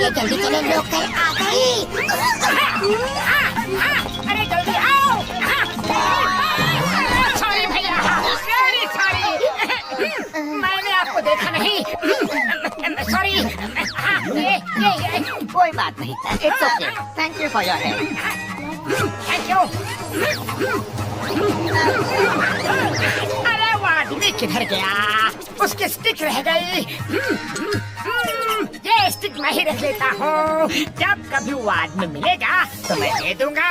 चलिए जल्दी चले, लोग कहीं आ गए। अरे जल्दी आओ। सॉरी भैया, वेरी सॉरी, मैंने आपको देखा नहीं। सॉरी। कोई बात नहीं, it's okay, thank you for your help. Thank you. अरे वो आदमी किधर गया? उसकी स्टिक रह गई। ये स्टिक मैं ही रख लेता हूँ, जब कभी वो आदमी मिलेगा तो मैं दे दूंगा।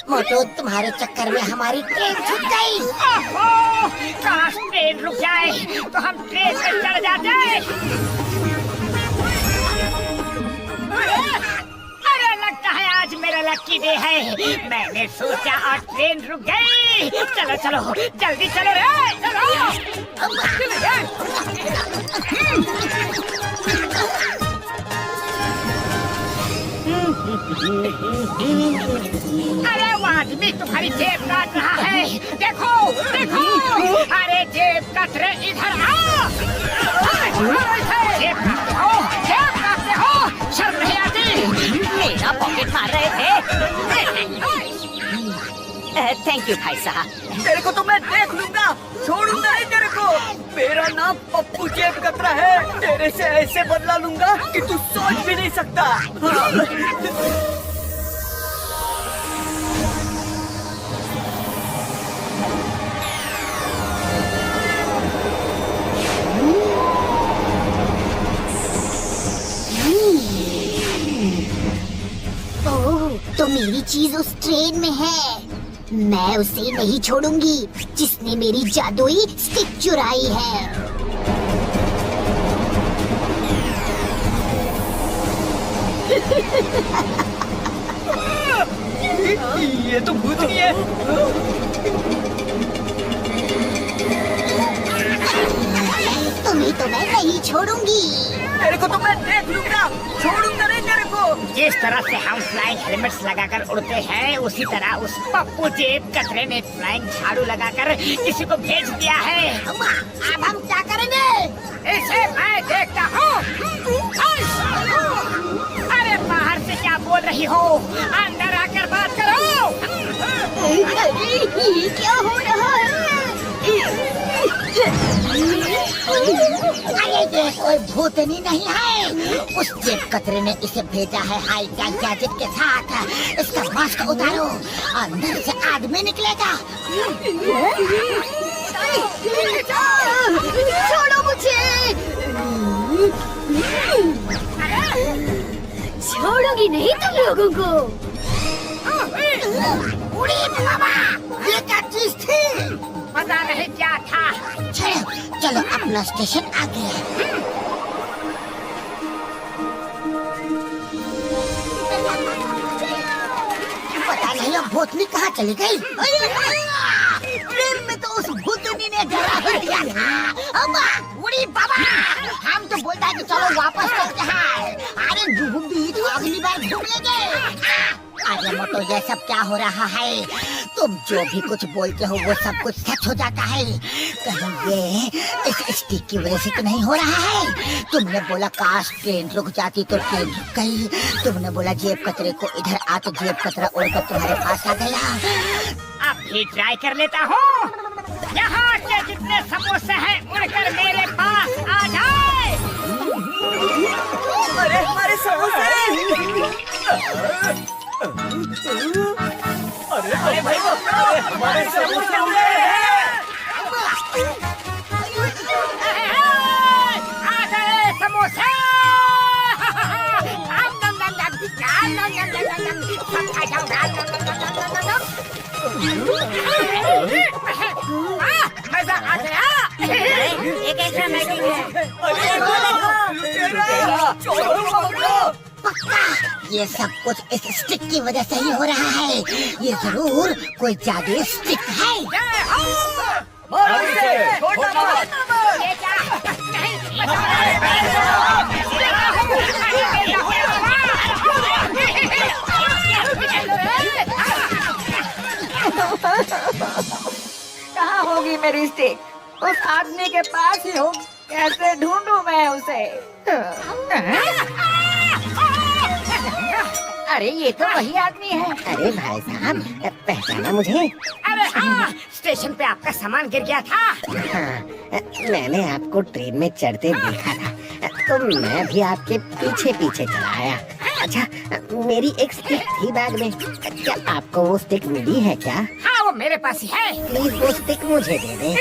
मोटू, तुम्हारे चक्कर में हमारी ट्रेन छूट गई। ओहो, काश ट्रेन रुक जाए तो हम ट्रेन में चढ़ जाते। अरे लगता है आज मेरा लकी डे है। मैंने सोचा और ट्रेन रुक गई। चलो चलो जल्दी चलो रे, चलो। अरे वो आदमी तुम्हारी जेब काट रहा है, देखो देखो। अरे जेब कतरे इधर आओ। जेब काटते हो, जेब काटते हो, शर्म नहीं आती? मेरा पॉकेट मार रहे थे। थैंक यू भाई साहब। तेरे को तो मैं देख लूंगा, छोड़ूंगा नहीं तेरे को। मेरा नाम पप्पू जेब कतरा है। तेरे से ऐसे बदला लूंगा कि तू सोच भी नहीं सकता। ओह, तो मेरी चीज उस ट्रेन में है। मैं उसे नहीं छोड़ूंगी जिसने मेरी जादुई स्टिक चुराई है। ये तो भूतनी है। तुम्हें तो मैं नहीं छोड़ूंगी। तेरे को तो मैं देख लूंगा, छोड़ूंगा नहीं तेरे को। जिस तरह से हम फ्लाइंग हेलमेट्स लगाकर उड़ते हैं, उसी तरह उस पप्पू जेब कतरे ने फ्लाइंग झाड़ू लगाकर किसी को भेज दिया है। अब हम क्या करेंगे? इसे मैं देखता हूँ। अरे बाहर से क्या बोल रही हो? अंदर आकर बात करो। अरे ये क्या हो रहा है? अरे ये कोई भूतनी नहीं है। उस जेब कतरे ने इसे भेजा है हाईटेक गैजेट के साथ। इसका मास्क उतारो, अंदर से आदमी निकलेगा। छोड़ो मुझे। छोड़ोगी नहीं तुम लोगों को। उड़ी बाबा, ये क्या चीज थी? पता नहीं क्या था। चलो चलो, अपना स्टेशन आ गया। पता नहीं अब भूतनी कहाँ चली गई। ट्रेन में तो उस भूतनी ने डरा दिया था। अम्मा, उड़ी बाबा, हम तो बोलता है कि चलो वापस चलते हैं। अरे घूम भी तो अगली बार घूम लेंगे। अरे मोटो, ये सब क्या हो रहा है? तुम जो भी कुछ बोलते हो वो सब कुछ सच हो जाता है। कहीं ये इस स्टिक की वजह से तो नहीं हो रहा है? तुमने बोला काश ट्रेन रुक जाती तो ट्रेन रुक गई। तुमने बोला जेब कतरे को इधर आ तो जेब कतरा उड़कर तुम्हारे पास आ गया। अब भी ट्राई कर लेता हूँ। यहाँ के जितने समोसे हैं उड़कर मेरे पास आ जाए। अरे हमारे समोसे। अरे भाई, हमारे समोसे उड़े हैं। आ गए समोसे। मजा आ गया। एक एक्स्ट्रा मैगी है। पक्का ये सब कुछ इस स्टिक की वजह से ही हो रहा है। ये जरूर कोई जादुई स्टिक है। कहाँ होगी मेरी स्टिक? उस आदमी के पास ही हो। कैसे ढूंढूं मैं उसे? अरे ये तो वही आदमी है। अरे भाई साहब, पहचाना मुझे? अरे हाँ, स्टेशन पे आपका सामान गिर गया था। हाँ, मैंने आपको ट्रेन में चढ़ते देखा था, तो मैं भी आपके पीछे पीछे चला आया। अच्छा, मेरी एक स्टिक थी बैग में, क्या आपको वो स्टिक मिली है क्या? हाँ, वो मेरे पास ही है। प्लीज वो स्टिक मुझे दे दे।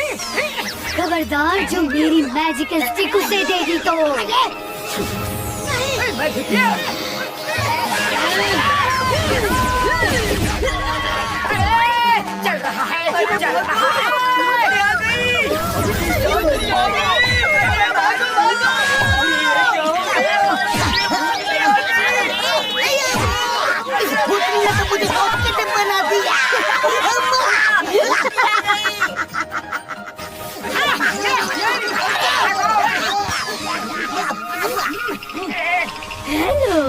खबरदार, जो मेरी मैजिकल स्टिक उसे दे दी तो चल रहा है, चल रहा है। इस भूतनी ने तो मुझे हॉस्पिटल बना दिया। हेलो,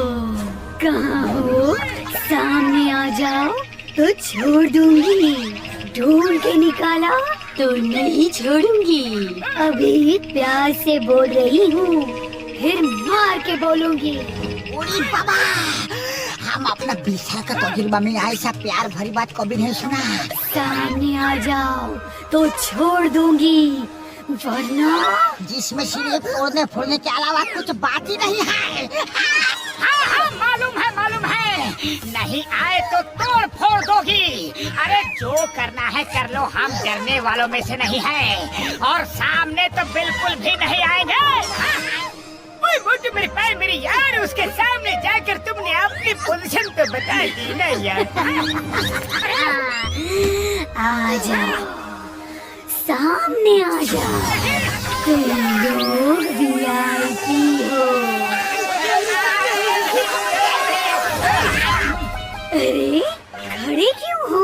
कहाँ हो? सामने आ जाओ तो छोड़ दूंगी, ढूंढ के निकाला तो नहीं छोड़ूंगी। अभी प्यार से बोल रही हूँ, फिर मार के बोलूंगी। उड़ी बाबा, हम अपना 20 साल का तजुर्बा में ऐसा प्यार भरी बात कभी नहीं सुना। सामने आ जाओ तो छोड़ दूंगी, वरना जिसमें सिर्फ तोड़ने फोड़ने के अलावा कुछ बात ही नहीं है। हाँ हाँ, मालूम है, मालूम है। नहीं आए तो तोड़ फोड़ दोगी। अरे जो करना है कर लो, हम डरने वालों में से नहीं है, और सामने तो बिल्कुल भी नहीं आएंगे। ओए मोटू, मेरी पैर, मेरी यार, उसके सामने जाकर तुमने अपनी पोजीशन तो बता दी ना यार। आ जाओ, सामने आ जाओ, तुम लोग VIP हो। अरे खड़े क्यों हो?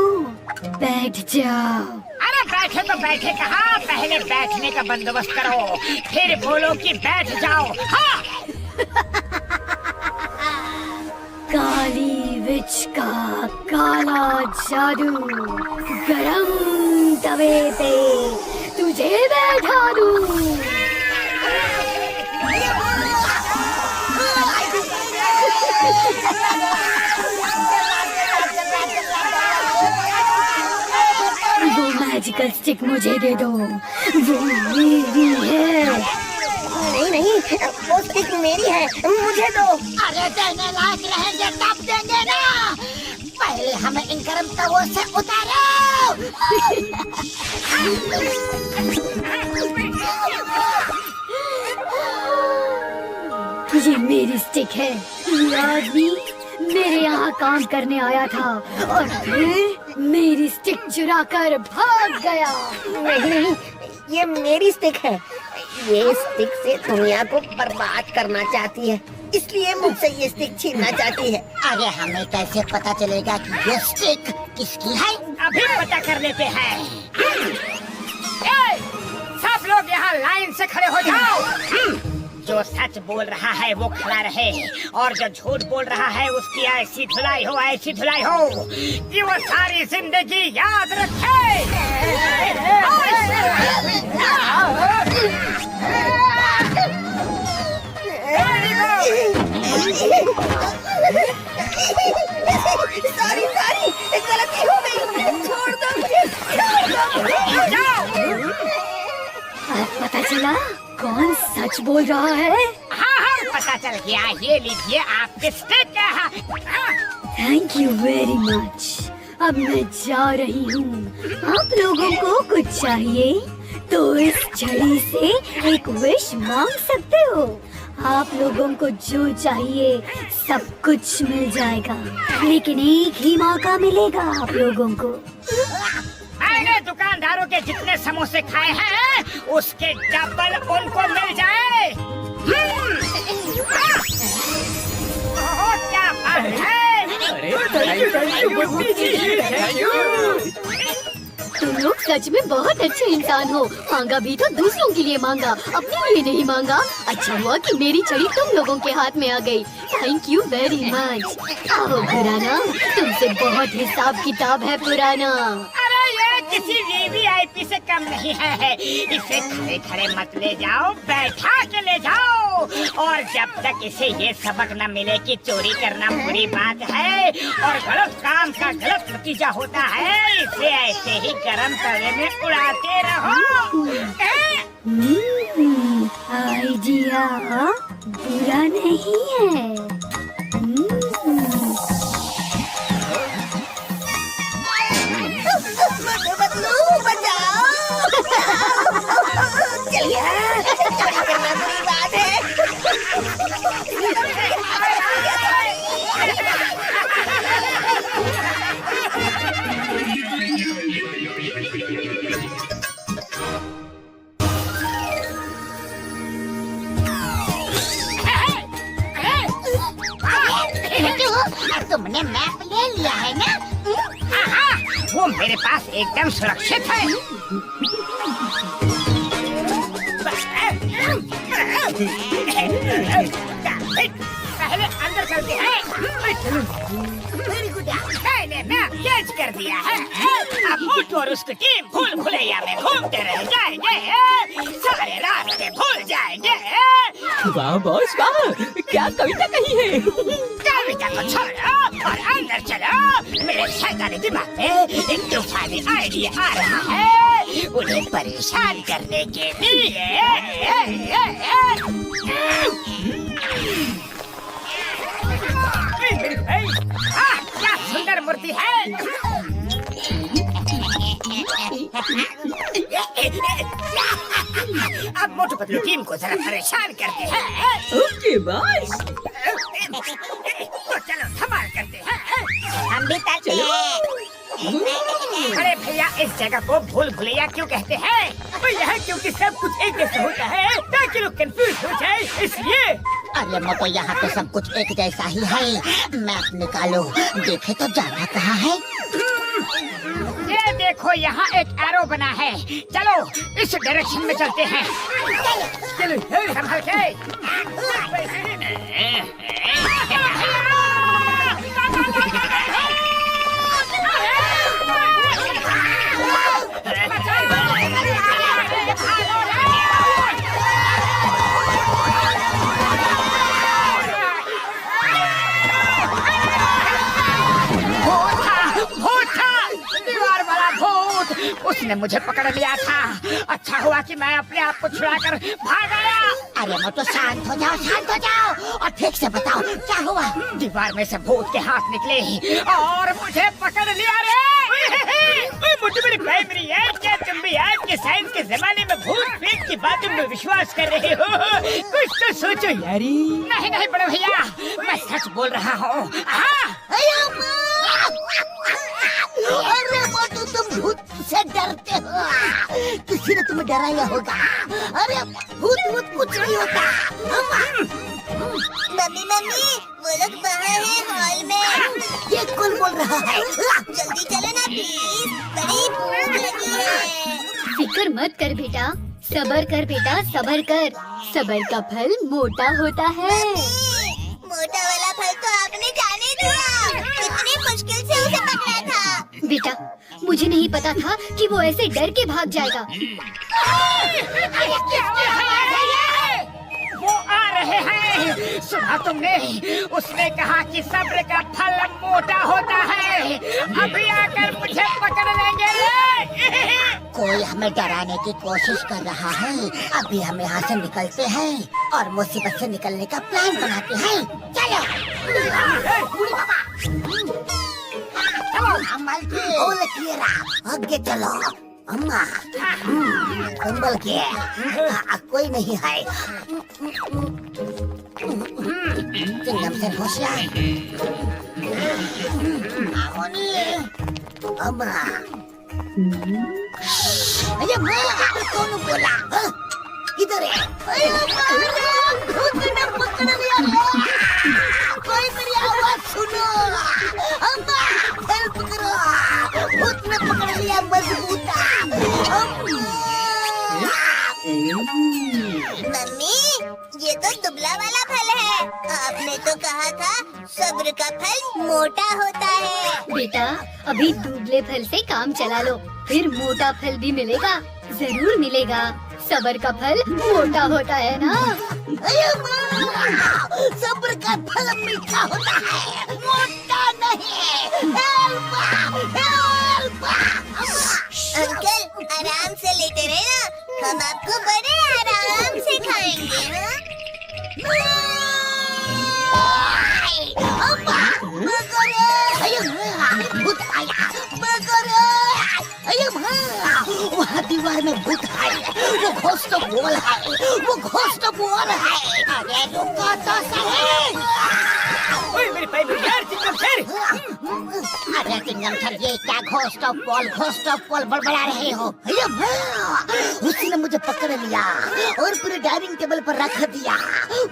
बैठ जाओ। अरे बैठे तो बैठे कहाँ, पहले बैठने का बंदोबस्त करो, फिर बोलो कि बैठ जाओ। हाँ। काली विच का काला जादू, गरम तवे पे तुझे बैठा दूं। वो मैजिकल स्टिक मुझे दे दो, वो मेरी है। नहीं नहीं, वो स्टिक मेरी है, मुझे दो। अरे देने लायक रहेंगे तब देंगे ना, पहले हमें इन गर्म तवों से उतारो। ये मेरी स्टिक है। ये आदमी मेरे यहाँ काम करने आया था और फिर मेरी स्टिक चुरा कर भाग गया। नहीं नहीं, ये मेरी स्टिक है। ये स्टिक से दुनिया को बर्बाद करना चाहती है, इसलिए मुझसे ये स्टिक छीनना चाहती है। अरे हमें कैसे पता चलेगा कि ये स्टिक किसकी है? अभी पता कर लेते हैं। ए, सब लोग यहाँ लाइन से खड़े हो जाओ। जो सच बोल रहा है वो खड़ा रहे, और जो झूठ बोल रहा है उसकी ऐसी धुलाई हो, ऐसी धुलाई हो कि वो सारी जिंदगी याद रखे। सॉरी सॉरी, गलती हो गई, छोड़ दो मुझे, छोड़ दो। अब पता चला कौन सच बोल रहा है। हाँ हाँ, पता चल गया। ये लीजिए आपके stick. Thank you very much. अब मैं जा रही हूँ। आप लोगों को कुछ चाहिए तो इस छड़ी से एक विश मांग सकते हो। आप लोगों को जो चाहिए सब कुछ मिल जाएगा, लेकिन एक ही मौका मिलेगा आप लोगों को। मैंने दुकानदारों के जितने समोसे खाए हैं उसके डबल उनको मिल जाए। क्या बात है। तुम लोग सच में बहुत अच्छे इंसान हो। मांगा भी तो दूसरों के लिए मांगा, अपने लिए नहीं मांगा। अच्छा हुआ कि मेरी छड़ी तुम लोगों के हाथ में आ गई। Thank you very much. आओ पुराना, तुमसे बहुत हिसाब किताब है पुराना। अरे ये किसी वीवीआईपी से कम नहीं है। इसे खड़े खड़े मत ले जाओ, बैठा के ले जाओ। और जब तक इसे ये सबक न मिले कि चोरी करना बुरी बात है और गलत काम का गलत नतीजा होता है, इसे ऐसे ही गरम तवे में उड़ाते रहो। आइडिया बुरा नहीं है। बदलू बचाओ। चलिए, चोरी करना बुरी बात है। तुमने मैप ले लिया है ना? हाँ, वो मेरे पास एकदम सुरक्षित है। पहले अंदर चलते हैं। मैंने मैप चेंज कर दिया है। अब मोटू और उसकी टीम भूल भुलैया में घूमते रह जाएंगे, सारे रास्ते भूल जाएंगे। वाह बॉस वाह, क्या कविता कही है। कविता को छोड़ो और अंदर चलो। मेरे शैतानी दिमाग में एक तूफानी आइडिया आ रहा है, उन्हें परेशान करने के लिए। क्या सुंदर मूर्ति है। अब मोटू पतलू टीम को जरा परेशान करते हैं। Okay boss. तो चलो धमाल करते हैं। हम भी करते हैं। अरे भैया, इस जगह को भूल भुलैया क्यों कहते हैं? भैया क्योंकि सब कुछ एक जैसा होता है ताकि लोग कंफ्यूज हो जाए, इसलिए। अरे मोटो, यहाँ तो सब कुछ एक जैसा ही है। मैप निकालो, देखे तो जाना कहाँ है। ये देखो, यहाँ एक एरो बना है। चलो इस डायरेक्शन में चलते हैं। चलो संभल के। उसने मुझे पकड़ लिया था। अच्छा हुआ कि मैं अपने आप को छुड़ाकर भाग आया। अरे मोटो, शांत हो जाओ और ठीक से बताओ क्या हुआ। दीवार में से भूत के हाथ निकले और मुझे पकड़ लिया रे। मुझे मेरी प्राइमरी है। क्या तुम भी आज के साइंस के जमाने में भूत प्रेत की बातों में विश्वास कर रहे हो? कुछ तो सोचो यारी। नहीं नहीं बड़े भैया, मैं सच बोल रहा हूँ। अरे मोटू, तुम भूत से डरते हो। किसी ने तुम्हें डराया होगा। अरे भूत कुछ नहीं होता। मम्मी वो लोग बाहर हैं हॉल में। ये कौन बोल रहा है? जल्दी चले ना प्लीज, बड़ी भूख लगी है। फिक्र मत कर बेटा, सबर कर बेटा, सबर कर। सबर का फल मोटा होता है। मोटा वाला फल तो आपने जाने दिया। कितनी मुश्किल से उसे पकड़ा था। बेटा, मुझे नहीं पता था कि वो ऐसे डर के भाग जाएगा। वो आ रहे हैं। सुना तुमने? उसने कहा कि सब्र का फल मोटा होता है। अभी आकर मुझे पकड़ लेंगे। कोई हमें डराने की कोशिश कर रहा है। अभी हम यहाँ से निकलते हैं और मुसीबत से निकलने का प्लान बनाते हैं। चलो। आगे चलो। अम्मा, संभल के। कोई नहीं है। चिंगम से होशियार। अम्मा, अरे मैं कौन बोला? इधर है। भूत ने पकड़ लिया। कोई मेरी आवाज सुनो। अम्मा, हेल्प करो। भूत ने पकड़ लिया मजबूता। मम्मी, ये तो दुबला वाला फल है। आपने तो कहा था सब्र का फल मोटा होता है। बेटा, अभी दुबले फल से काम चला लो, फिर मोटा फल भी मिलेगा। जरूर मिलेगा। सबर का फल मोटा होता है ना। अरे माँ, सब्र का फल मीठा होता है, मोटा नहीं। हेल्प! हेल्प! अंकल आराम से लेटे रहे ना, हम आपको बड़े आराम से खाएंगे। अम्मा, भूत आया, वहाँ दीवार में भूत है, वो घोस्ट ऑफ वॉल है, वो घोस्ट ऑफ वॉल है। अरे रुको तो सही। ओए मेरे भाई मेरे यार चिंगम सर। अरे चिंगम सर, ये क्या घोस्ट ऑफ वॉल बड़बड़ा रहे हो? उसने मुझे पकड़ लिया और पूरे डाइनिंग टेबल पर रख दिया।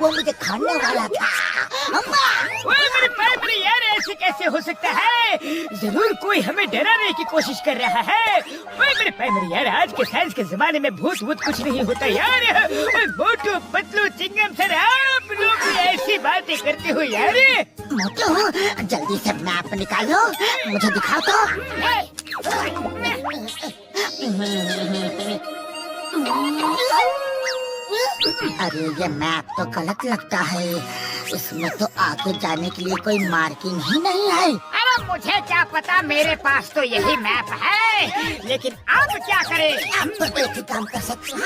वो मुझे खाने वाला था। अम्मा, ओए मेरे भाई मेरे यार, ऐसे कैसे हो सकता है? जरूर कोई हमें डराने की कोशिश कर रहा है। ओए मेरे भाई मेरे यार, आज के साइंस के जमाने में भूत कुछ नहीं होता यार। ओए मोटू पतलू चिंगम सर, आप लोग भी ऐसी बातें करते हो यार। मोटू, जल्दी से मैप निकालो, मुझे दिखाओ तो। अरे ये मैप तो गलत लगता है, इसमें तो आगे जाने के लिए कोई मार्किंग ही नहीं है। अरे मुझे क्या पता, मेरे पास तो यही मैप है, लेकिन अब क्या करें? अब तो एक ही काम कर सकते हैं।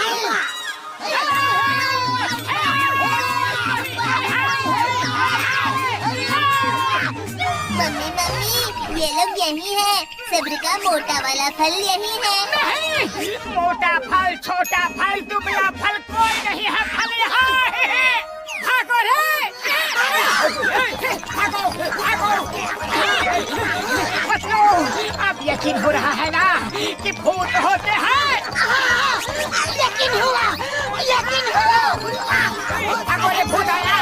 मम्मी ये लोग यही है, सब्र का मोटा वाला फल यही है। मोटा फल, छोटा फल, दुबला फल, कोई नहीं है फल यहाँ है। भागो रे! भागो, भागो! बच्चों, अब यकीन हो रहा है ना कि भूत होते हैं। यकीन हुआ। भागो रे, भूत आया!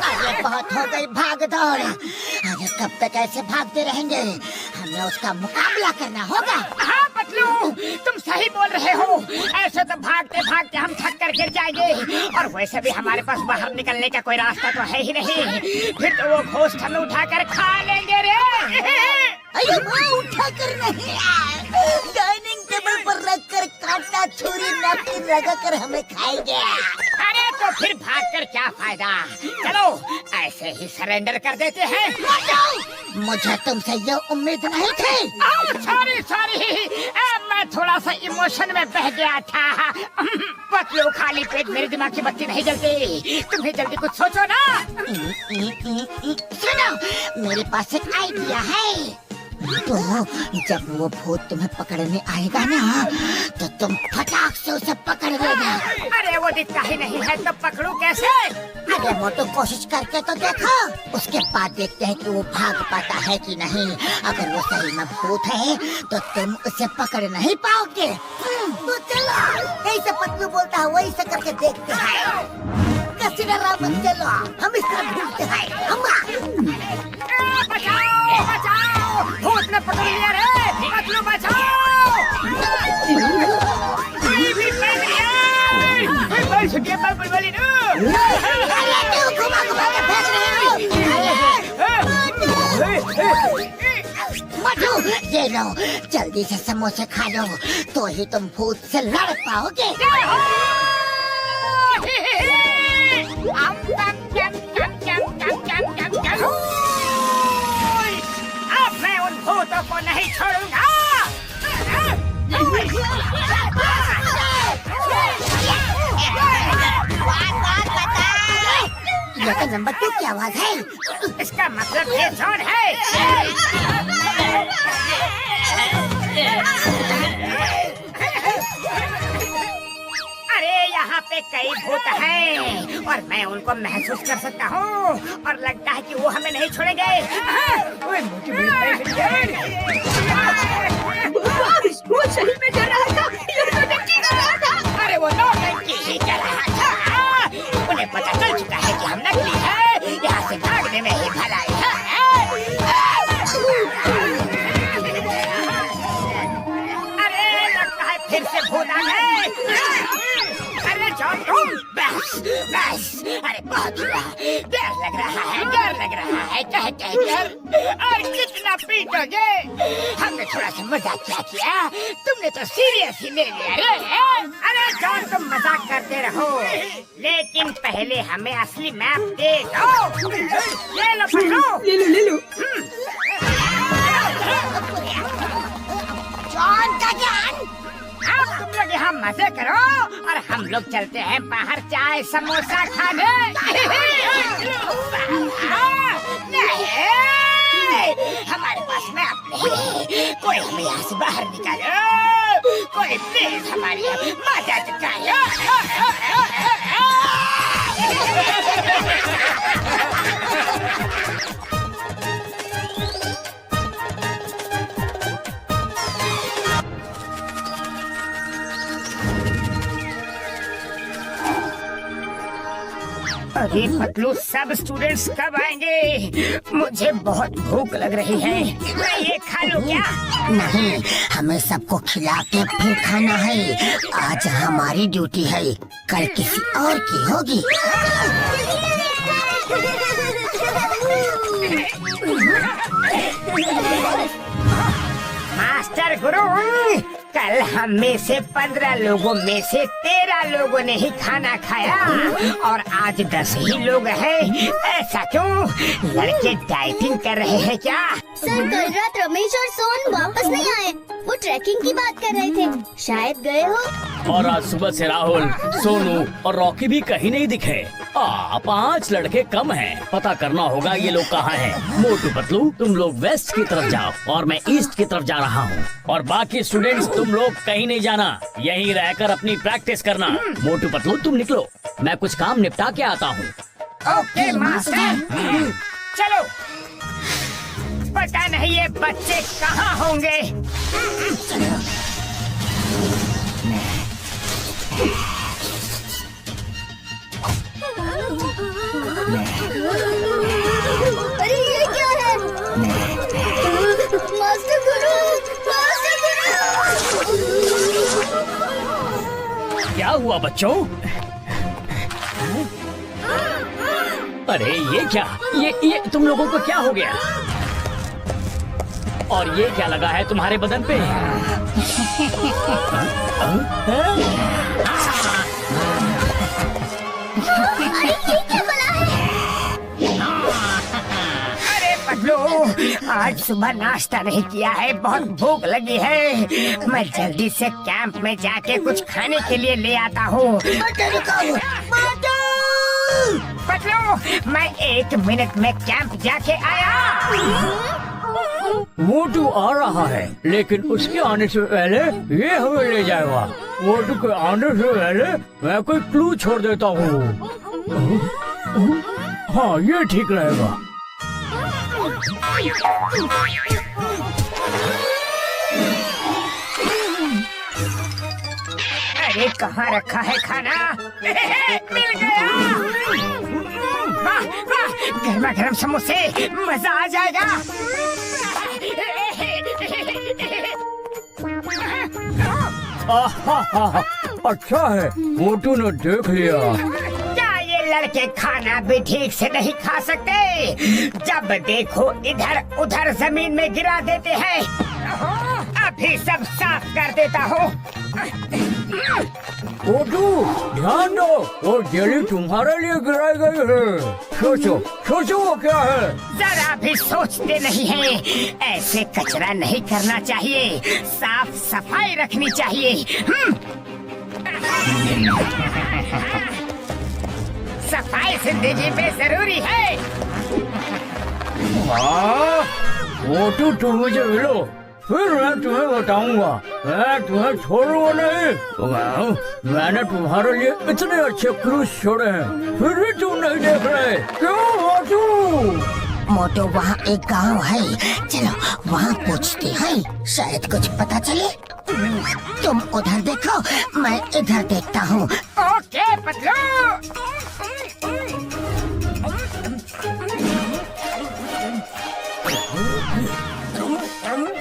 अरे बहुत हो गई भाग दौड़। अरे कब तक ऐसे भागते रहेंगे? हमें उसका मुकाबला करना होगा। हाँ पतलू, तुम सही बोल रहे हो। ऐसे तो भागते भागते हम थक कर गिर जाएंगे, और वैसे भी हमारे पास बाहर निकलने का कोई रास्ता तो है ही नहीं। फिर तो वो घोस्ट हमें उठाकर खा लेंगे रे। अरे माँ, उठा कर नहीं, डाइनिंग टेबल पर रख कर कांटा छुरी नैपकिन लगा कर हमें खाएंगे। अरे तो फिर भागकर क्या फायदा? चलो ऐसे ही सरेंडर कर देते हैं। मुझे तुमसे ये उम्मीद नहीं थी। सॉरी, मैं थोड़ा सा इमोशन में बह गया था। पतलू, खाली पेट मेरे दिमाग की बत्ती नहीं जलती। तुम्हें जल्दी कुछ सोचो ना। सुनो, मेरे पास एक आइडिया है। तो जब वो भूत तुम्हें पकड़ने आएगा ना, तो तुम फटाक से उसे पकड़ लेना। अरे वो दिखता ही नहीं है, तो पकड़ू कैसे? अरे मोटू, कोशिश करके तो देखो। उसके बाद देखते हैं कि वो भाग पाता है कि नहीं। अगर वो सही में भूत है तो तुम उसे पकड़ नहीं पाओगे। तो चलो, ऐसे पतलू बोलता है वही से करके देखते हैं। कसी डरा मत, चलो हम इस तरह घूमते हैं। बचाओ! भूत ने पकड़ लिया रे! पतलू बचाओ! बुलबुली घुमा के फेंक रहे हो। मधु, ये लो, जल्दी से समोसे खा लो, तो ही तुम भूत से लड़ पाओगे। अब मैं उन भूतों को नहीं छोड़ूंगा। ये तो नंबर 2 की आवाज है। इसका मतलब ये जोन है। अरे यहाँ पे कई भूत हैं और मैं उनको महसूस कर सकता हूँ, और लगता है कि वो हमें नहीं छोड़ेंगे। वो सही में डर रहा था, नौटंकी कर रहा था। अरे वो नौटंकी ही कर रहा था। उन्हें पता चल चुका है कि हम नकली हैं। यहाँ से भागने में ही भलाई है। अरे लगता है फिर से भूत आ गए। अरे जॉन, बस। अरे बहुत हुआ, डर लग रहा है, डर लग रहा है कह कर। और कितना पीटोगे? हमने थोड़ा सा मजाक किया, तुमने तो सीरियस ही ले लिया रे। अरे जॉन तुम मजाक करते रहो, लेकिन पहले हमें असली मैप दे दो। ले लो पकड़ो। ले लो। जॉन का जान। अब तुम लोग यहाँ मजे करो और हम लोग चलते हैं बाहर चाय समोसा खाने। नहीं, हमारे पास मैप नहीं। कोई हमें यहाँ से बाहर निकालो। कोई प्लीज हमारी मदद करो। अरे पतलू, सब स्टूडेंट्स कब आएंगे? मुझे बहुत भूख लग रही है। मैं ये खा लूं क्या? नहीं, हमें सबको खिला के फिर खाना है। आज हमारी ड्यूटी है, कल किसी और की होगी। मास्टर गुरु, कल हम में से 15 लोगों में से 13 लोगों ने ही खाना खाया और आज 10 ही लोग हैं। ऐसा क्यों? लड़के डाइटिंग कर रहे हैं क्या? सर, कल रात रमेश और सोन वापस नहीं आए। वो ट्रैकिंग की बात कर रहे थे, शायद गए हो। और आज सुबह से राहुल, सोनू और रॉकी भी कहीं नहीं दिखे। 5 लड़के कम हैं। पता करना होगा ये लोग कहाँ हैं। मोटू पतलू, तुम लोग वेस्ट की तरफ जाओ और मैं ईस्ट की तरफ जा रहा हूँ। और बाकी स्टूडेंट्स, तुम लोग कहीं नहीं जाना, यहीं रहकर अपनी प्रैक्टिस करना। मोटू पतलू, तुम निकलो, मैं कुछ काम निपटा के आता हूँ। ओके मास्टर, चलो। पता नहीं ये बच्चे कहाँ होंगे। अरे ये क्या है? मास्टर गुरु, मास्टर गुरु। क्या हुआ बच्चों? अरे ये क्या? ये तुम लोगों को क्या हो गया? और ये क्या लगा है तुम्हारे बदन पे? अरे ये क्या बला है? अरे पतलू, आज सुबह नाश्ता नहीं किया है, बहुत भूख लगी है। मैं जल्दी से कैंप में जाके कुछ खाने के लिए ले आता हूँ। पतलू, मैं 1 मिनट में कैंप जाके आया। मोटू आ रहा है, लेकिन उसके आने से पहले ये हमें ले जाएगा। मोटू के आने से पहले मैं कोई क्लू छोड़ देता हूँ। हाँ, ये ठीक रहेगा। अरे कहाँ रखा है खाना? मिल गया। वाह वाह, गर्मा गर्म समोसे, मजा आ जाएगा। अच्छा है, मोटू ने देख लिया। क्या ये लड़के खाना भी ठीक से नहीं खा सकते? जब देखो इधर उधर जमीन में गिरा देते हैं। अभी सब साफ कर देता हूँ। मोटू, ध्यान दो, वो जेली तुम्हारे लिए गिराई गई है। सोचो सोचो वो क्या है? जरा भी सोचते नहीं हैं। ऐसे कचरा नहीं करना चाहिए, साफ सफाई रखनी चाहिए। सफाई जिंदगी में जरूरी है। मोटू, तुम मुझे मिलो, फिर मैं तुम्हें बताऊंगा। मैं तुम्हें छोड़ूंगा नहीं। मैंने तुम्हारे लिए इतने अच्छे क्रूज छोड़े हैं, फिर भी तुम नहीं देख रहे। क्यों मोटू? मोटू, वहाँ एक गांव है, चलो वहाँ पूछते हैं, शायद कुछ पता चले। तुम उधर देखो, मैं इधर देखता हूँ। ओके पतलू।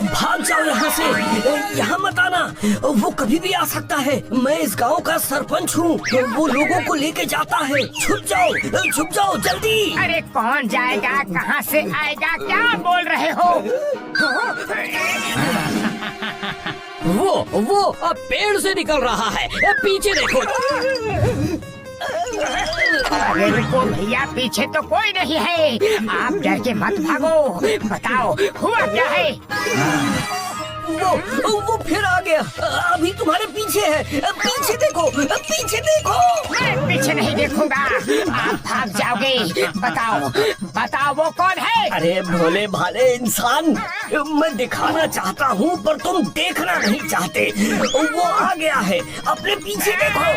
भाग जाओ निकल यहाँ से, यहाँ मत आना, वो कभी भी आ सकता है। मैं इस गांव का सरपंच हूँ, वो लोगों को लेके जाता है। छुप जाओ जल्दी। अरे कौन जाएगा, कहाँ से आएगा, क्या बोल रहे हो? वो अब पेड़ से निकल रहा है, पीछे देखो। अरे रुको भैया, पीछे तो कोई नहीं है, आप डर के मत भागो। बताओ हुआ क्या है? वो फिर आ गया, अभी तुम्हारे पीछे है। पीछे देखो। मैं पीछे नहीं देखूंगा, आप भाग जाओगे। बताओ वो कौन है? अरे भोले भाले इंसान, मैं दिखाना चाहता हूँ पर तुम देखना नहीं चाहते। वो आ गया है, अपने पीछे देखो।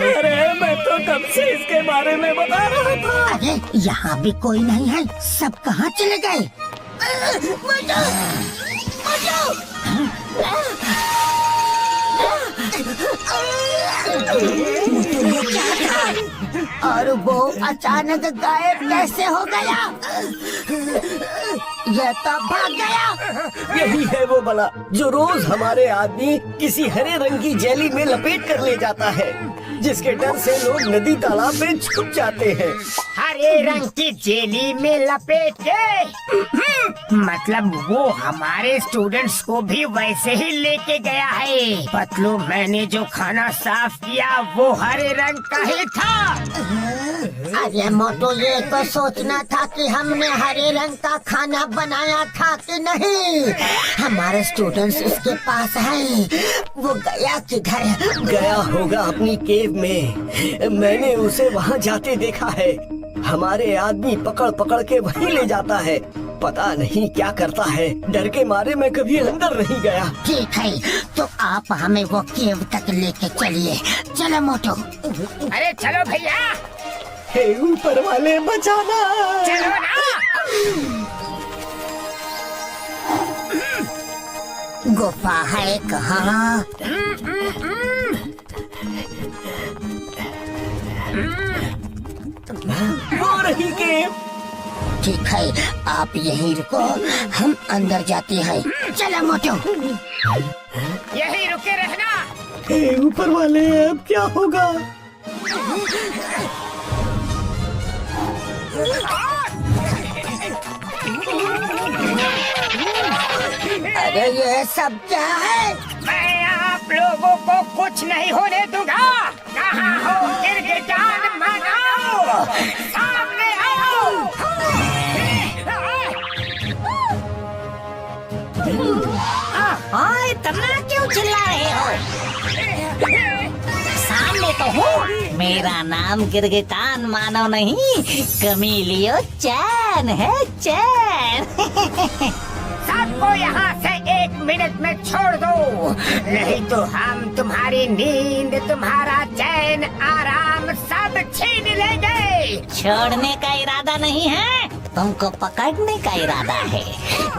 अरे मैं तो कब से इसके बारे में बता रहा था। अरे यहाँ भी कोई नहीं है, सब कहाँ चले गए? और वो अचानक गायब कैसे हो गया? ये तो भाग गया। यही है वो बला जो रोज हमारे आदमी किसी हरे रंग की जेली में लपेट कर ले जाता है, जिसके डर से लोग नदी तालाब में छुप जाते हैं। हरे रंग की जेली में लपेट के? मतलब वो हमारे स्टूडेंट्स को भी वैसे ही लेके गया है। पतलू, मैंने जो खाना साफ किया वो हरे रंग का ही था। अरे मोटू, ये तो सोचना था कि हमने हरे रंग का खाना बनाया था कि नहीं। हमारे स्टूडेंट्स उसके पास हैं। वो गया किधर? गया होगा अपनी केव में, मैंने उसे वहाँ जाते देखा है। हमारे आदमी पकड़ पकड़ के वहीं ले जाता है, पता नहीं क्या करता है। डर के मारे मैं कभी अंदर नहीं गया। ठीक है, तो आप हमें वो केव तक लेके चलिए। चलो मोटू। अरे चलो भैया, हे ऊपर वाले बचाना। चलो ना। गुफा है कहाँ? वो रही केव। ठीक है, आप यहीं रुको, हम अंदर जाते हैं। चलो मोटू। यही रुके रहना। हे ऊपर वाले, अब क्या होगा? अरे ये सब क्या है? मैं आप लोगों को कुछ नहीं होने दूंगा। कहाँ हो गिरगिटान मानव? सामने आओ। ओए, इतना क्यों चिल्ला रहे हो? सामने तो हूँ। मेरा नाम गिरगिटान मानव नहीं, कमीलियो चैन है, चैन। सबको यहाँ से 1 मिनट में छोड़ दो, नहीं तो हम तुम्हारी नींद, तुम्हारा चैन, आराम सब छीन लेंगे। छोड़ने का इरादा नहीं है, तुमको पकड़ने का इरादा है।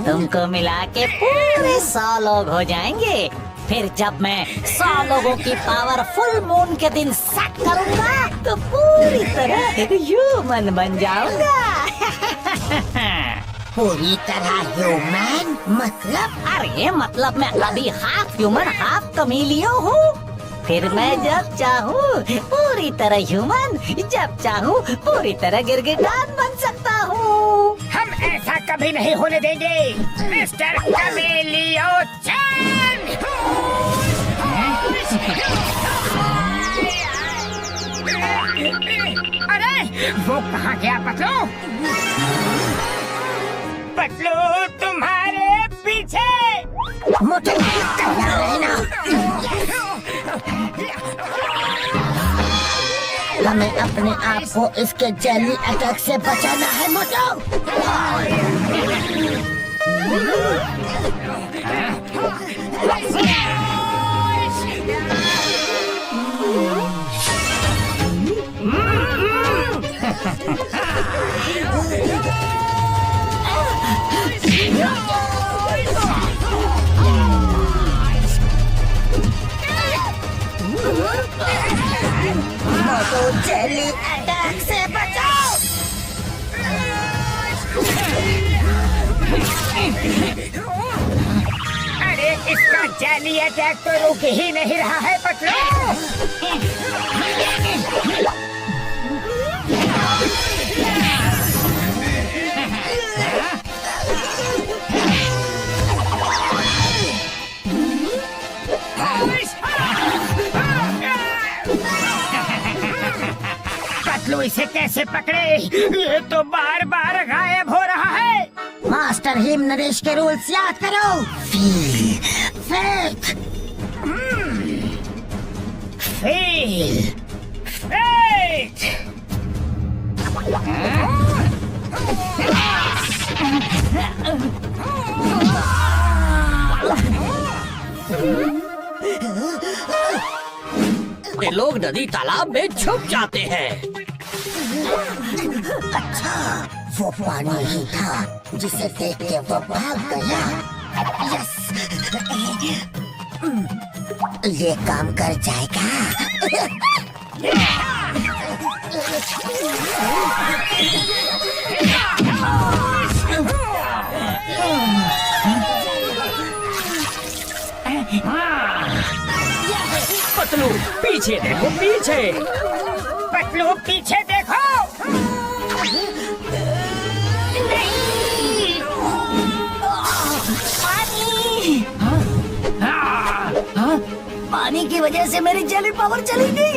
तुमको मिला के पूरे 100 लोग हो जाएंगे। फिर जब मैं 100 लोगों की पावर फुल मून के दिन सेट करूंगा तो पूरी तरह ह्यूमन बन जाऊंगा। पूरी तरह ह्यूमन? मतलब? अरे मतलब मैं अभी हाफ ह्यूमन हाफ कमीलियो हूँ। फिर मैं जब चाहूँ पूरी तरह ह्यूमन, जब चाहूँ पूरी तरह गिरगिटान बन सकता हूँ। हम ऐसा कभी नहीं होने देंगे, मिस्टर कमेलियो चैन। अरे वो कहाँ गया पतलू? पतलू तुम्हारे पीछे। मोटू, तैयार रहना। हमें अपने आप को इसके जेली अटैक से बचाना है मोटू। मोटू जेली अटैक से जेली अटैक तो रुक ही नहीं रहा है पतलू। पतलू इसे कैसे पकड़े? ये तो बार बार गायब हो रहा है। मास्टर हिम नरेश के रूल्स याद करो। Feel, fake, feel, fate. ये लोग नदी तालाब में छुप जाते हैं। अच्छा वो पानी ही था जिसे देख के वो भाग गया। यस, ये काम कर जाएगा। पतलू पीछे देखो, पीछे। पतलू पीछे देखो। पानी की वजह से मेरी जेली पावर चली गई।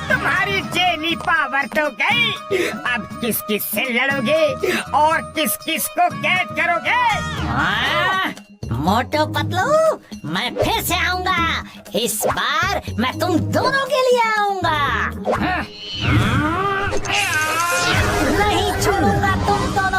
तुम्हारी जेली पावर तो गई। अब किस किस से लड़ोगे और किस किस को कैद करोगे? मोटू पतलू, मैं फिर से आऊंगा। इस बार मैं तुम दोनों के लिए आऊंगा। नहीं छोड़ूंगा तुम दोनों